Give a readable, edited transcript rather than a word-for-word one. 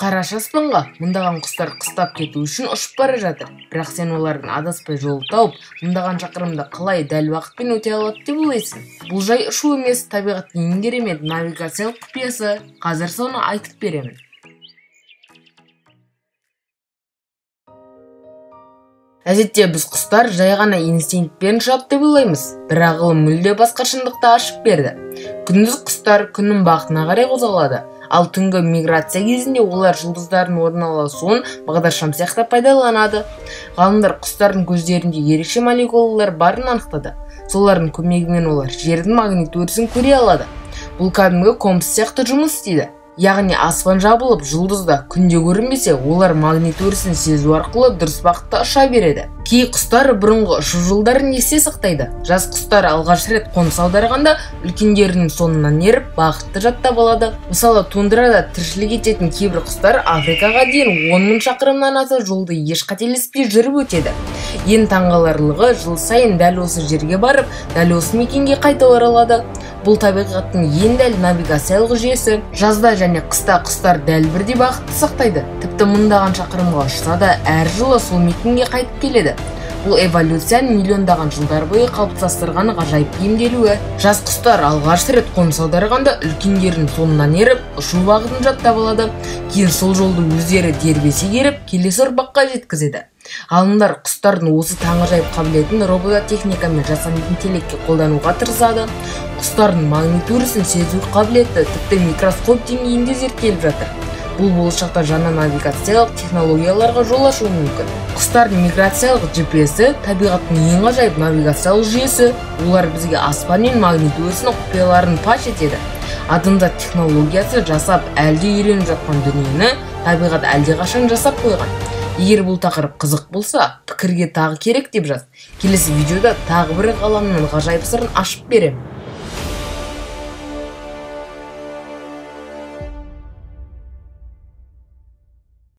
Қараша аспанға мыңдаған құстар қыстап кету үшін ұшып бара жатыр. Бірақ сен олардың адаспай жол тауып, мыңдаған шақырымды қалай дәл уақытпен өте алады деп ойлайсың? Бұл жай ұшу емес, табиғаттың ең керемет навигациялық құпиясы. Қазір соны айтып беремін. Әдетте біз құстар жай ғана инстинктпен ұшады деп ойлаймыз, бірақ ғылым мүлде басқа шындықты ашып берді. Күндіз құстар күннің бағытына қарай қозғалады, ал түнгі миграция кезінде олар жұлдыздардың орналасуын бағдаршам сияқты пайдаланады. Ғалымдар құстардың көздерінде ерекше молекулалар барын анықтады. Солардың көмегімен олар жердің магнитудасын көре алады. Бұл кәдімгі компас сияқты жұмыс істейді. Яғни аспан жабылып, жұлдызда күнде көрінбесе, олар магнитудасын сезу арқылы дұрыс бағытта ұша береді. Кей құстар бұрынғы ұшу жолдарын есте сақтайды. Жас құстар алғаш рет қоныс аударғанда үлкендерінің соңынан еріп, бағытты жаттап алады. Мысалы, тундрада тіршілік ететін кейбір құстар Африкаға дейін 10.000 шақырымнан аса жолды еш қателеспей жүріп өтеді. Ең таңғаларлығы, жыл сайын дәл осы жерге барып, дәл осы мекенге қайта оралады. Бұл табиғаттың ең дәл навигациялық жүйесі. Жазда және қыста құстар дәл бірдей бағытты сақтайды. Тіпті мыңдаған шақырымға ұшса да, әр жылы сол мекенге қайтып келеді. Бұл эволюцияның миллиондаған жылдар бойы қалыптастырған ғажайып емделуі. Жас құстар алғаш рет қоныс аударғанда үлкендерінің соңынан еріп, ұшу бағытын жаттап алады. Кейін сол жолды өздері дербесе еріп, келесі ұрпаққа жеткізеді. Ғалымдар құстардың осы таңғажайып қабілетін робототехника мен жасанды интеллектке қолдануға тырысады. Құстардың магнитудасын сезу қабілеті тіпті микроскоп деңгейінде зерттеліп жатыр. Бұл болашақта жаңа навигациялық технологияларға жол ашуы мүмкін. Құстардың миграциялық GPS-і табиғаттың ең ғажайып навигациялық жүйесі. Олар бізге аспан мен магнитудасының құпияларын паш етеді. Адамзат технологиясы жасап, әлде үйреніп жатқан дүниені табиғат әлдеқашан жасап қойған. Егер бұл тақырып қызық болса, пікірге тағы керек деп жаз. Келесі видеода тағы бір ғаламның ғажайып сырын ашып беремін.